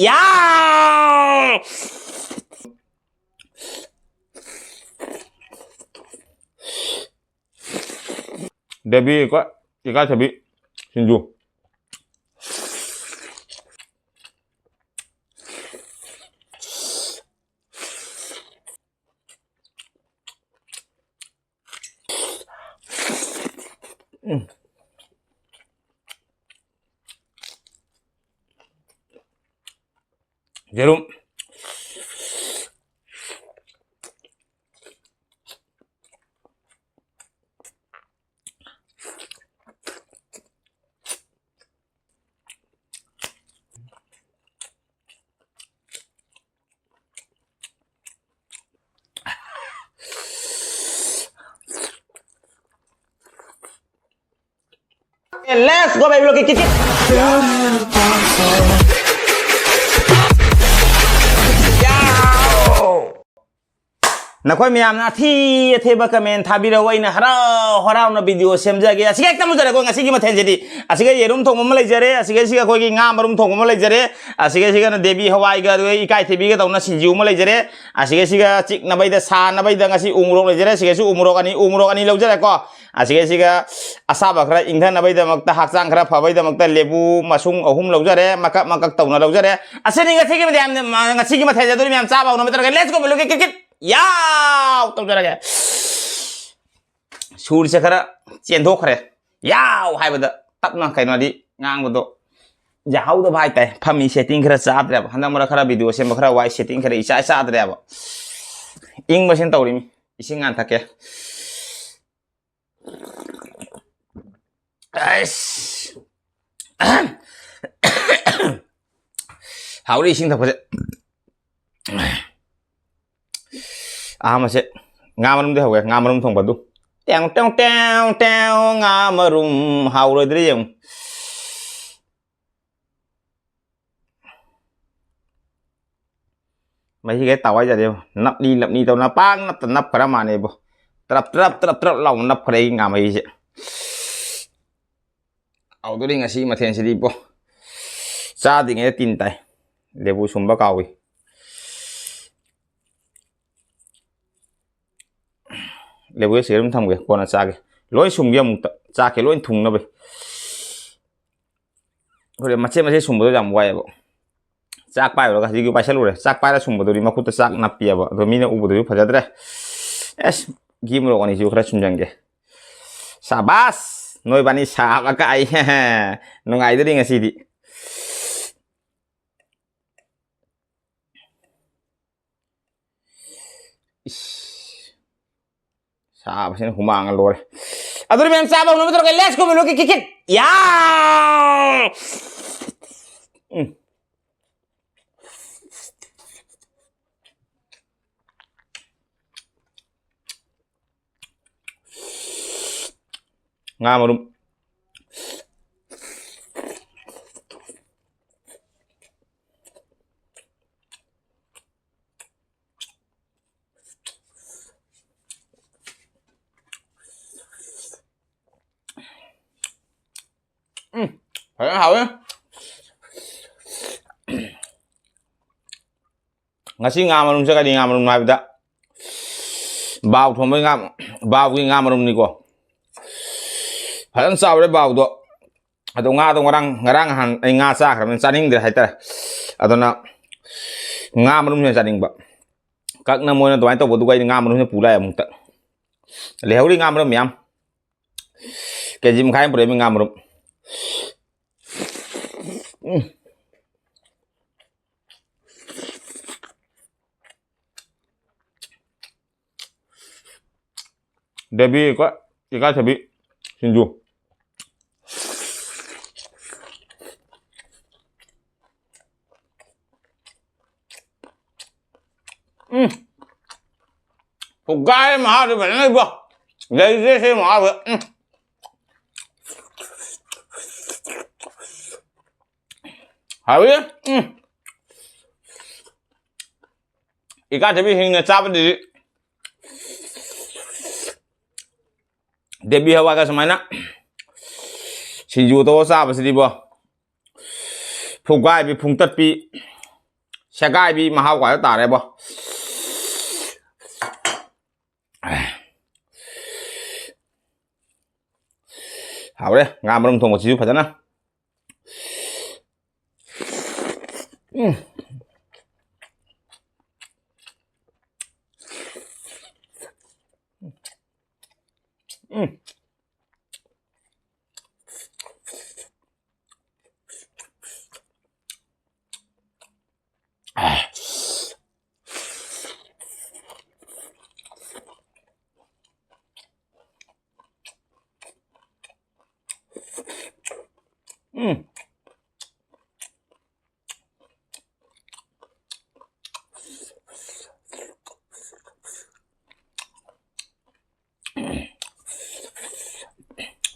야! 대비 이거 대비 진주. 제롬. Let's go baby look at it. नखोई मियाम ना थी थेबा comment थाबिरा वइना हराउना video सेमजागे असिगा एकदम जरे को ngasi gi mathенजेदि असिगा येरुम थोंग म लैजरे असिगा सिगा कोई nga मरुम थोंग म लैजरे असिगा सिगा न देबी हवाई गा इकाई थेबी गा दौना सिंजु म लैजरे असिगा सिगा चिक नबैदा सा नबैदा ngasi उमरोक लैजरे असिगा सु उमरोक अनि लौजरे को असिगा सिगा असाबा खरा इंधा नबैदा मक्ता हाकचांग खरा फबैदा मक्ता लेबु मसुंग अहुम लौजरे मकक तौना लौजरे असनि गा थेगे मदे ngasi gi mathенजेदि म्याम चाबाउ न मतर लेट्स गो लुक क्रिकेट याव तो जरा सूर से खरा चेंथोखरे याव हाइबदा तपना कैनोदि ngang जाहाउ द भाई ताई फमी सेटिंग खरा चाद्रे हंदा मरा खरा वीडियो से खरा वाइ सेटिंग खरा इचा चाद्रे अब इंग मसिन तौरिमी इसिंग आन थके हाउरी इसिंग थपसे आमसे ngamarum de hawe ngamarum thong badu teng teng teng teng ngamarum hauro dre yung mấy cái tàu ấy giờ điều nắp đi tàu nắp bang nắp cái mà này bo trap lòng nắp cái đấy ngàm ấy chứ ảo tôi đi ngay xí mà thèn xí đi bo ra thì nghe tin tay để bù sum bao cao लेबु serum थमगे कोना चागे लोय सुमगे मुक्त चाके लोय थुंगनबे होरे मचे सुमबो जाम वायबो चाक pyro गा जिगु पाइसलुरे चाक पाइरा सुमबोदि मखुत चाक नापियाबो दो मिने उबोदि फजाद्रे एस गिमरो अनि जु खरा सुमजांगे शाबास नोय बानी साबा काई नुंगाइदरि ngasiदि sao mà humang luôn à tôi em sao bao nó tôi cái let's go luôn cái ya nga mà đúng phải hậu á ngasi nga mà đúng sẽ cái đi nga mà đúng này bây giờ bao thùng với nga bao cái nga mà đúng này cô phải làm sao để bao được atau nga atau ngarang han nga sa kami saning deh haiter atau na nga mà đúng sẽ saning ba các năm mới nó tụi anh tao bộ tụi nga mà đúng sẽ pula ya mungta lehau đi nga mà đúng miam cái gì mà khai bữa mình nga mà đúng Debbie ikan sabi sinju. Pugai mahal tu benar ibu. Jadi saya mahal. Habis? Ikan sabi hingga cap di Debbie hawa ka semana sinju to sa ba si bo phugai bi phung tat pi ꯁꯦꯒꯥꯏꯕꯤ ꯃꯍꯥꯎ ꯀꯥꯏꯗ ꯇꯥꯔꯦꯕꯣ ꯍꯥꯎꯔꯦ ꯉꯥ ꯃꯔꯨꯝ ꯊꯣꯡꯕꯁꯤꯁꯨ ꯐꯖꯅ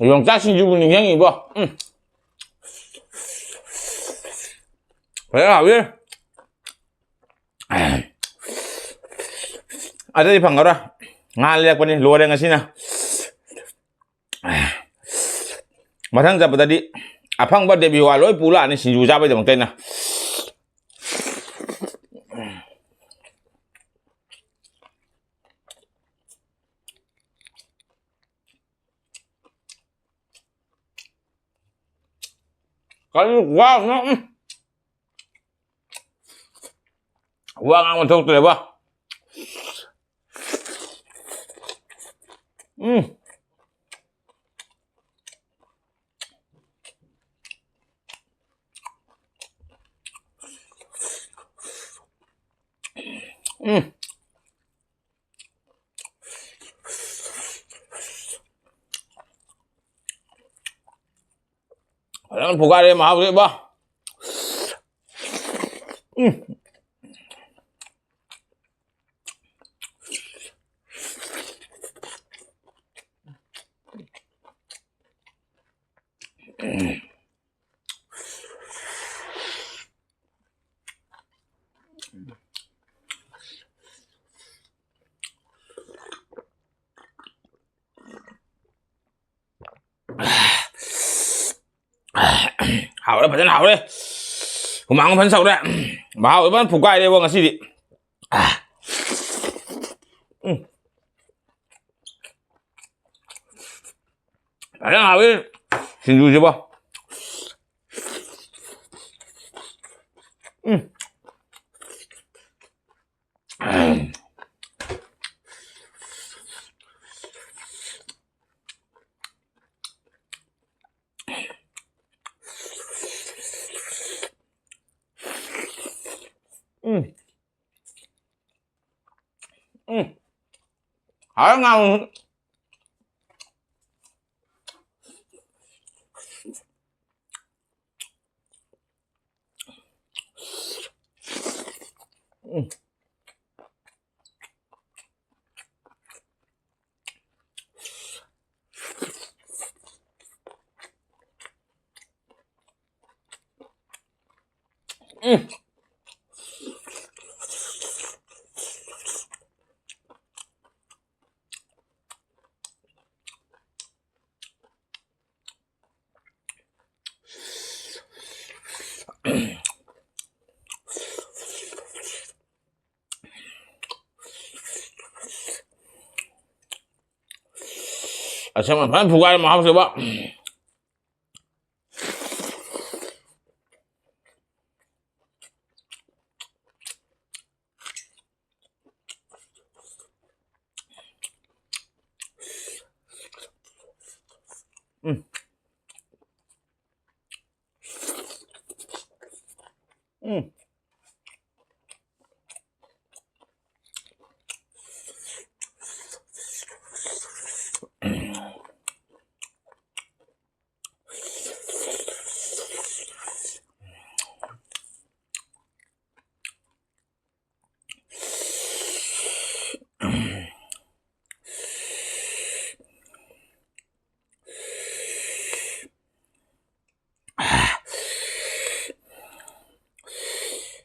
용짝 신주부 능형이고 그래 왜 아저씨 반가워라 알렉거니 로레nga 시나 마상 잡다디 아팡바 데뷔와 로이 불라 아니 신주 잡아야 되나 Kalau gua nggak mau tahu tuh ya, bah. Jangan buka deh, maaf deh, bah. Hảo đấy, phải hảo đấy. Không mang phấn sầu đấy. Mà hảo vẫn phục gai đây vâng, xí đi. Phải hảo đấy. Xin du chưa bao. Hảo ngon. Sama phải phục gai mà học rồi bác.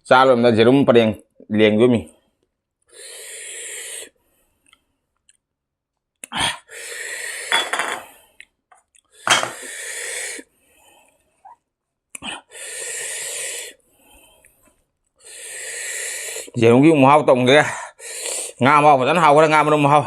Salom na jerum pada yang liang gue mi. Yerum ki mau tong ge. Nga mau fa tan hao ga nga ma hao.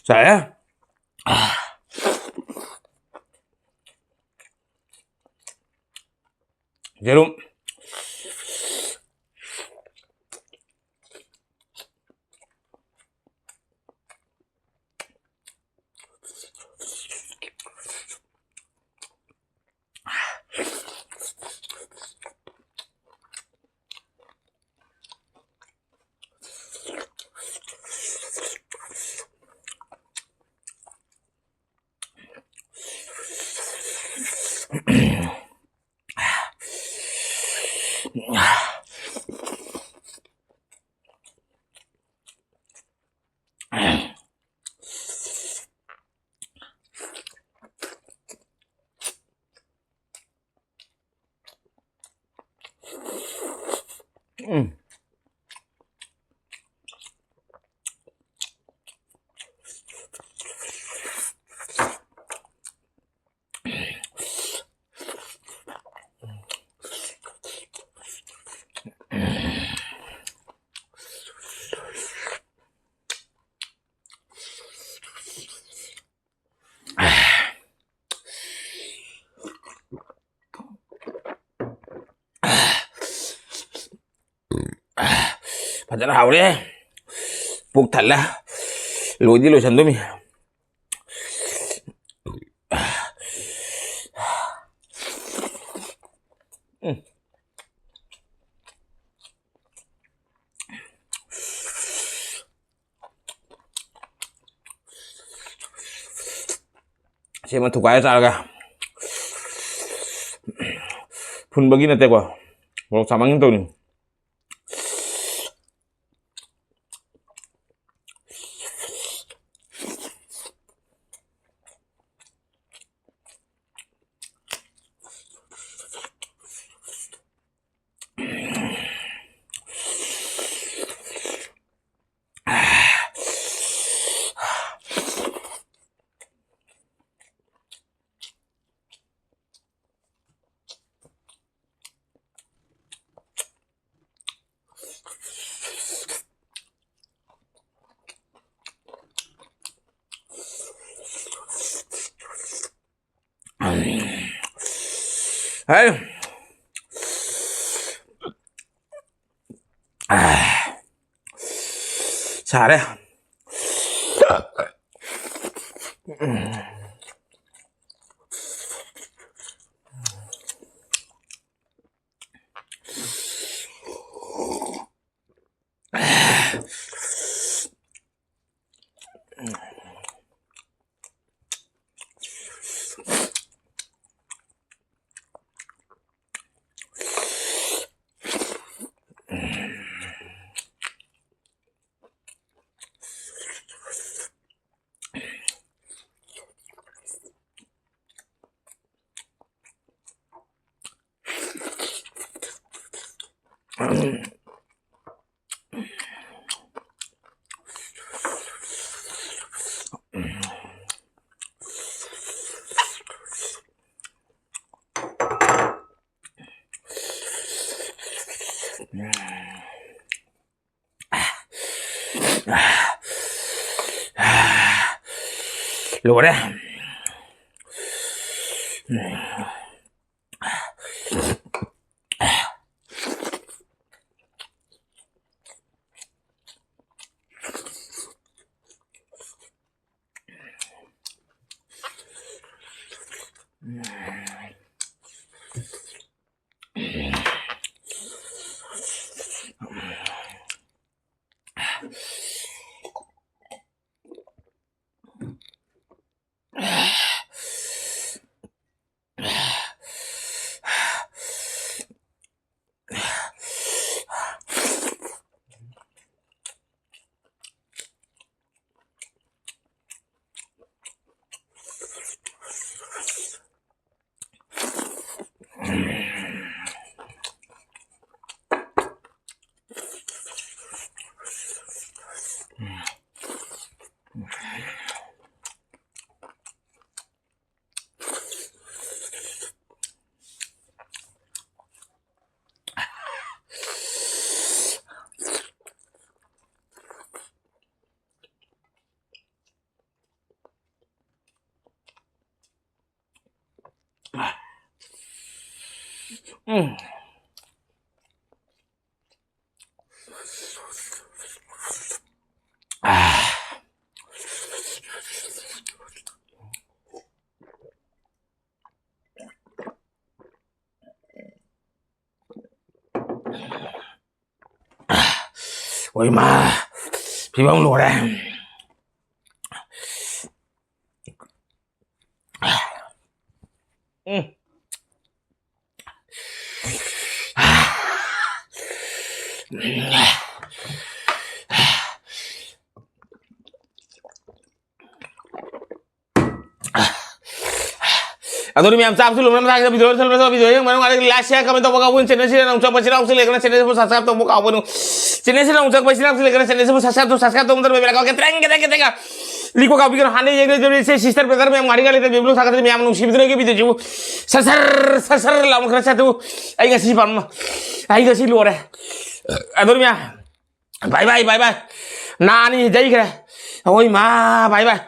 Saya Yerum Padahal hao đấy. Bục thật là lùi đi lùi sân tôi mi. Siya man tukaya talaga. Pun bagi na tekwa. Walang samang ito ni. Hey. Xả đây. Lùa đấy. ôi mà thì bông lùa đây Aduh miyam sam sulum nam sa video yang mana ada last share kami toko kau channel sila nang coba sila usile karena channel sebut subscribe toko kau pun channel sila nang coba sila usile karena channel sebut subscribe toko muter bebel kau keteng liko kau pikir hande yang jadi sister brother miyam ngari kali tapi belum sakat miyam nung sibit lagi video jibu sasar lamun kerja tu ayo ngasih pam ayo ngasih luar aduh miyam bye bye nani jadi kira oi ma bye bye